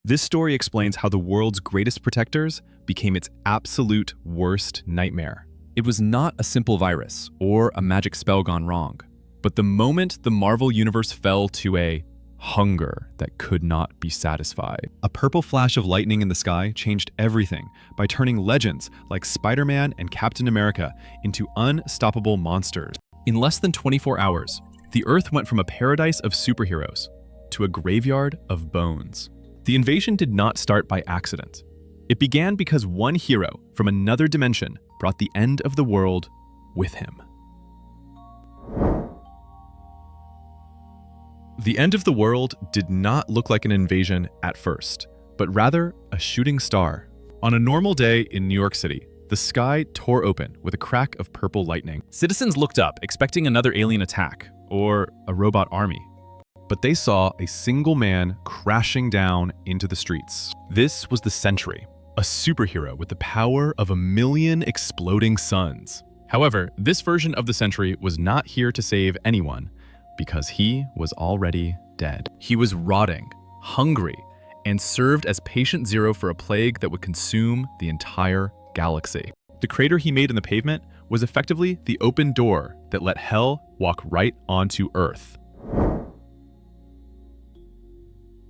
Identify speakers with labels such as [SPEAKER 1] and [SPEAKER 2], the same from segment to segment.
[SPEAKER 1] This story explains how the world's greatest protectors became its absolute worst nightmare. It was not a simple virus or a magic spell gone wrong, but the moment the Marvel Universe fell to a hunger that could not be satisfied. A purple flash of lightning in the sky changed everything by turning legends like Spider-Man and Captain America into unstoppable monsters. In less than 24 hours, the Earth went from a paradise of superheroes to a graveyard of bones. The invasion did not start by accident. It began because one hero from another dimension brought the end of the world with him. The end of the world did not look like an invasion at first, but rather a shooting star. On a normal day in New York City, the sky tore open with a crack of purple lightning. Citizens looked up, expecting another alien attack or a robot army. But they saw a single man crashing down into the streets. This was the Sentry, a superhero with the power of 1,000,000 exploding suns. However, this version of the Sentry was not here to save anyone because he was already dead. He was rotting, hungry, and served as patient zero for a plague that would consume the entire galaxy. The crater he made in the pavement was effectively the open door that let hell walk right onto Earth.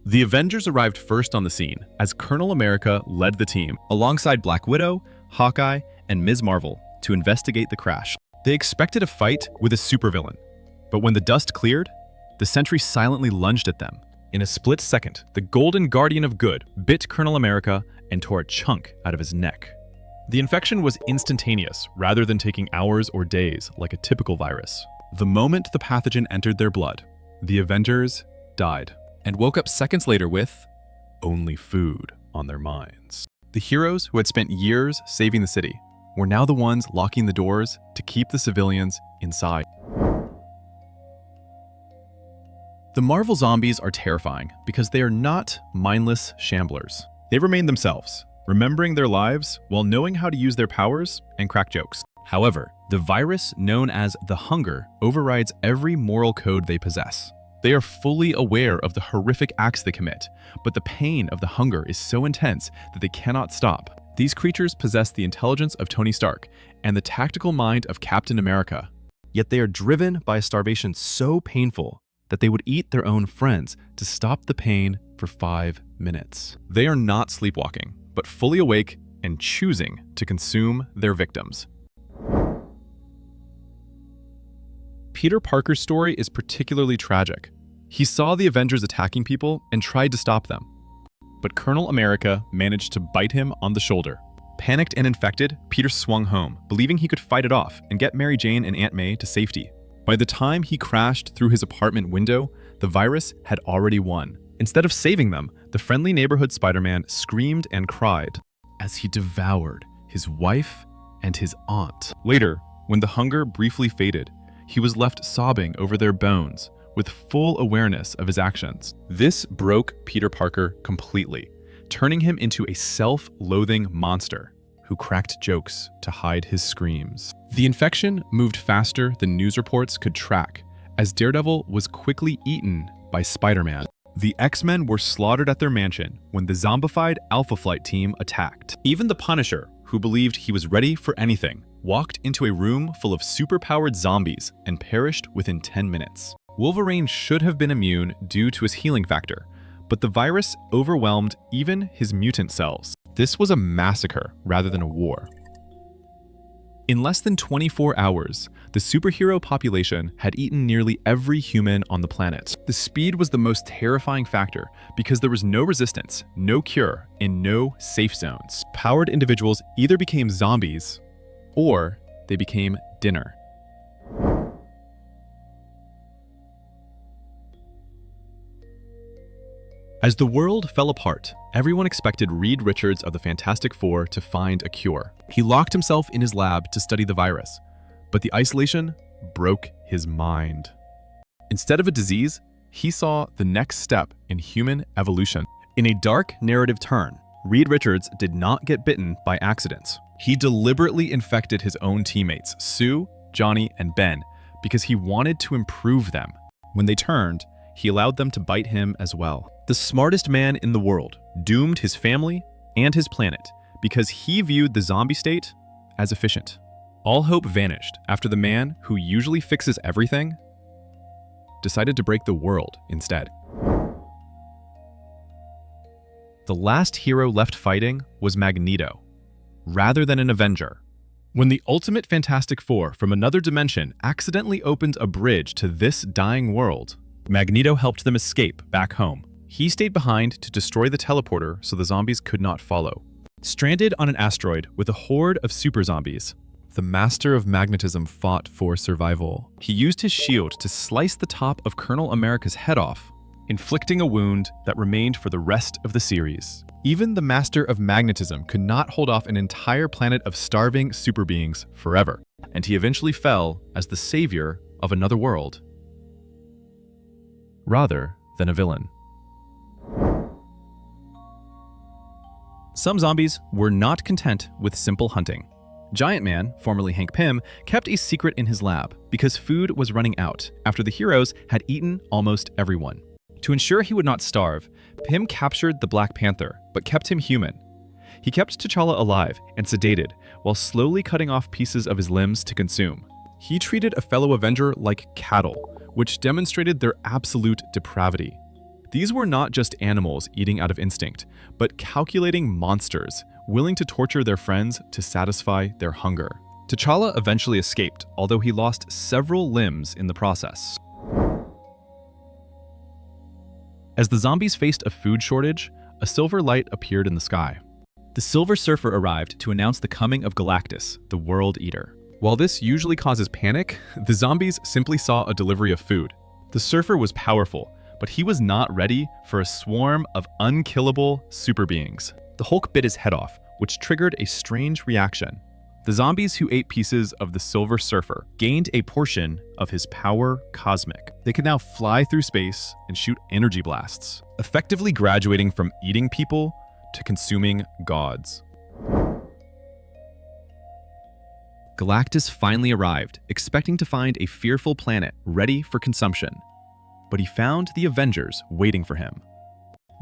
[SPEAKER 1] The Avengers arrived first on the scene as Colonel America led the team alongside Black Widow, Hawkeye, and Ms. Marvel to investigate the crash. They expected a fight with a supervillain, but when the dust cleared, the Sentry silently lunged at them. In a split second, the Golden Guardian of Good bit Colonel America and tore a chunk out of his neck. The infection was instantaneous rather than taking hours or days like a typical virus. The moment the pathogen entered their blood, the Avengers died and woke up seconds later with only food on their minds. The heroes who had spent years saving the city were now the ones locking the doors to keep the civilians inside. The Marvel zombies are terrifying because they are not mindless shamblers. They remain themselves, remembering their lives while knowing how to use their powers and crack jokes. However, the virus known as the Hunger overrides every moral code they possess. They are fully aware of the horrific acts they commit, but the pain of the hunger is so intense that they cannot stop. These creatures possess the intelligence of Tony Stark and the tactical mind of Captain America. Yet they are driven by a starvation so painful that they would eat their own friends to stop the pain for 5 minutes. They are not sleepwalking, but fully awake and choosing to consume their victims. Peter Parker's story is particularly tragic. He saw the Avengers attacking people and tried to stop them. But Colonel America managed to bite him on the shoulder. Panicked and infected, Peter swung home, believing he could fight it off and get Mary Jane and Aunt May to safety. By the time he crashed through his apartment window, the virus had already won. Instead of saving them, the friendly neighborhood Spider-Man screamed and cried as he devoured his wife and his aunt. Later, when the hunger briefly faded, he was left sobbing over their bones with full awareness of his actions. This broke Peter Parker completely, turning him into a self-loathing monster who cracked jokes to hide his screams. The infection moved faster than news reports could track, as Daredevil was quickly eaten by Spider-Man. The X-Men were slaughtered at their mansion when the zombified Alpha Flight team attacked. Even the Punisher, who believed he was ready for anything, walked into a room full of superpowered zombies and perished within 10 minutes. Wolverine should have been immune due to his healing factor, but the virus overwhelmed even his mutant cells. This was a massacre rather than a war. In less than 24 hours, the superhero population had eaten nearly every human on the planet. The speed was the most terrifying factor because there was no resistance, no cure, and no safe zones. Powered individuals either became zombies or they became dinner. As the world fell apart, everyone expected Reed Richards of the Fantastic Four to find a cure. He locked himself in his lab to study the virus, but the isolation broke his mind. Instead of a disease, he saw the next step in human evolution. In a dark narrative turn, Reed Richards did not get bitten by accident. He deliberately infected his own teammates, Sue, Johnny, and Ben, because he wanted to improve them. When they turned, he allowed them to bite him as well. The smartest man in the world, doomed his family and his planet because he viewed the zombie state as efficient. All hope vanished after the man who usually fixes everything decided to break the world instead. The last hero left fighting was Magneto, rather than an Avenger. When the ultimate Fantastic Four from another dimension accidentally opened a bridge to this dying world, Magneto helped them escape back home. He stayed behind to destroy the teleporter so the zombies could not follow. Stranded on an asteroid with a horde of super zombies, the Master of Magnetism fought for survival. He used his shield to slice the top of Colonel America's head off, inflicting a wound that remained for the rest of the series. Even the Master of Magnetism could not hold off an entire planet of starving super beings forever, and he eventually fell as the savior of another world, rather than a villain. Some zombies were not content with simple hunting. Giant Man, formerly Hank Pym, kept a secret in his lab because food was running out after the heroes had eaten almost everyone. To ensure he would not starve, Pym captured the Black Panther, but kept him human. He kept T'Challa alive and sedated while slowly cutting off pieces of his limbs to consume. He treated a fellow Avenger like cattle, which demonstrated their absolute depravity. These were not just animals eating out of instinct, but calculating monsters, willing to torture their friends to satisfy their hunger. T'Challa eventually escaped, although he lost several limbs in the process. As the zombies faced a food shortage, a silver light appeared in the sky. The Silver Surfer arrived to announce the coming of Galactus, the World Eater. While this usually causes panic, the zombies simply saw a delivery of food. The Surfer was powerful, but he was not ready for a swarm of unkillable super beings. The Hulk bit his head off, which triggered a strange reaction. The zombies who ate pieces of the Silver Surfer gained a portion of his power cosmic. They could now fly through space and shoot energy blasts, effectively graduating from eating people to consuming gods. Galactus finally arrived, expecting to find a fearful planet ready for consumption. But he found the Avengers waiting for him.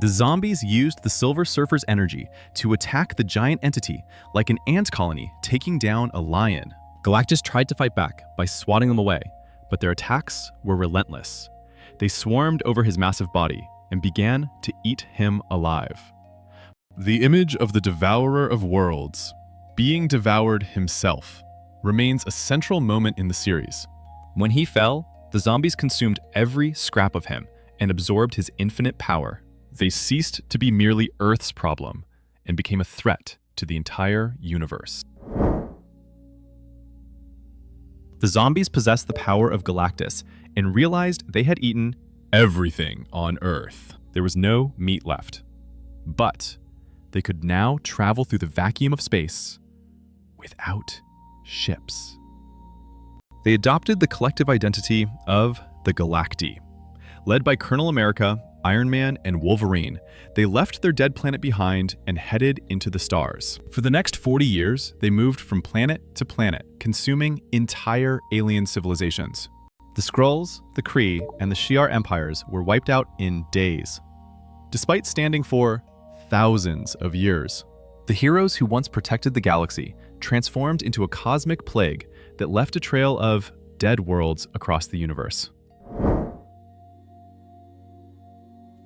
[SPEAKER 1] The zombies used the Silver Surfer's energy to attack the giant entity like an ant colony taking down a lion. Galactus tried to fight back by swatting them away, but their attacks were relentless. They swarmed over his massive body and began to eat him alive. The image of the devourer of worlds, being devoured himself, remains a central moment in the series. When he fell, the zombies consumed every scrap of him and absorbed his infinite power. They ceased to be merely Earth's problem and became a threat to the entire universe. The zombies possessed the power of Galactus and realized they had eaten everything on Earth. There was no meat left. But they could now travel through the vacuum of space without ships. They adopted the collective identity of the Galacti. Led by Colonel America, Iron Man, and Wolverine, they left their dead planet behind and headed into the stars. For the next 40 years, they moved from planet to planet, consuming entire alien civilizations. The Skrulls, the Kree, and the Shi'ar empires were wiped out in days, despite standing for thousands of years. The heroes who once protected the galaxy transformed into a cosmic plague that left a trail of dead worlds across the universe.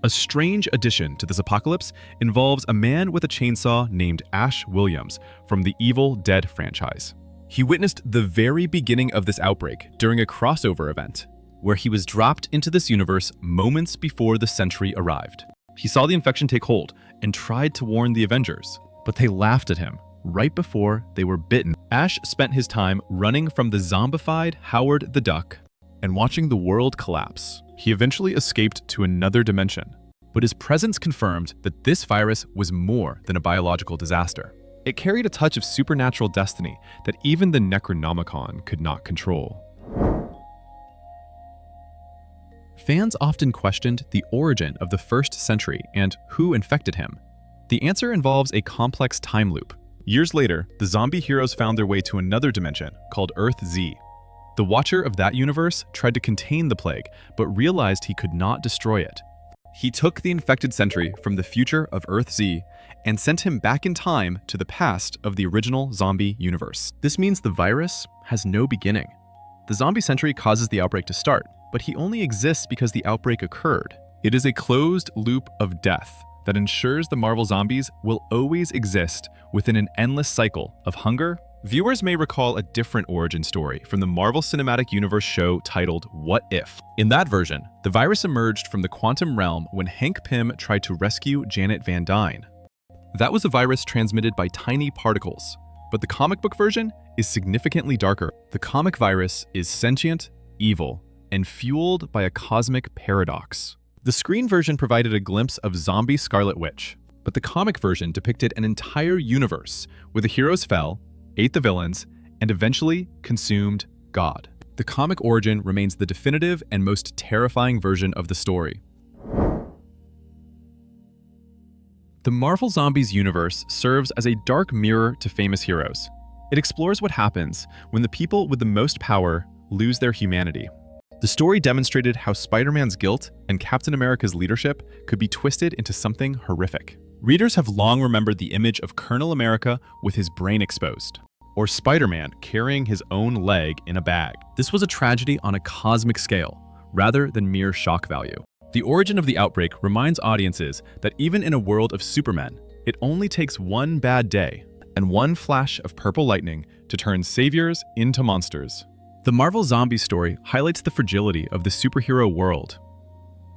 [SPEAKER 1] A strange addition to this apocalypse involves a man with a chainsaw named Ash Williams from the Evil Dead franchise. He witnessed the very beginning of this outbreak during a crossover event, where he was dropped into this universe moments before the Sentry arrived. He saw the infection take hold and tried to warn the Avengers, but they laughed at him right before they were bitten. Ash spent his time running from the zombified Howard the Duck and watching the world collapse. He eventually escaped to another dimension, but his presence confirmed that this virus was more than a biological disaster. It carried a touch of supernatural destiny that even the Necronomicon could not control. Fans often questioned the origin of the first Sentry and who infected him. The answer involves a complex time loop. Years later, the zombie heroes found their way to another dimension called Earth Z. The Watcher of that universe tried to contain the plague, but realized he could not destroy it. He took the infected sentry from the future of Earth Z and sent him back in time to the past of the original zombie universe. This means the virus has no beginning. The zombie sentry causes the outbreak to start, but he only exists because the outbreak occurred. It is a closed loop of death that ensures the Marvel zombies will always exist within an endless cycle of hunger. Viewers may recall a different origin story from the Marvel Cinematic Universe show titled What If? In that version, the virus emerged from the quantum realm when Hank Pym tried to rescue Janet Van Dyne. That was a virus transmitted by tiny particles, but the comic book version is significantly darker. The comic virus is sentient, evil, and fueled by a cosmic paradox. The screen version provided a glimpse of zombie Scarlet Witch, but the comic version depicted an entire universe where the heroes fell, ate the villains, and eventually consumed God. The comic origin remains the definitive and most terrifying version of the story. The Marvel Zombies universe serves as a dark mirror to famous heroes. It explores what happens when the people with the most power lose their humanity. The story demonstrated how Spider-Man's guilt and Captain America's leadership could be twisted into something horrific. Readers have long remembered the image of Colonel America with his brain exposed, or Spider-Man carrying his own leg in a bag. This was a tragedy on a cosmic scale, rather than mere shock value. The origin of the outbreak reminds audiences that even in a world of supermen, it only takes one bad day and one flash of purple lightning to turn saviors into monsters. The Marvel Zombies story highlights the fragility of the superhero world.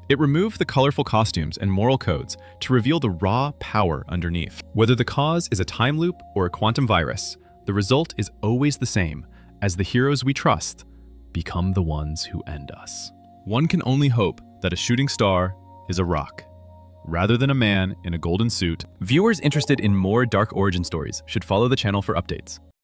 [SPEAKER 1] It removed the colorful costumes and moral codes to reveal the raw power underneath. Whether the cause is a time loop or a quantum virus, the result is always the same, as the heroes we trust become the ones who end us. One can only hope that a shooting star is a rock, rather than a man in a golden suit. Viewers interested in more dark origin stories should follow the channel for updates.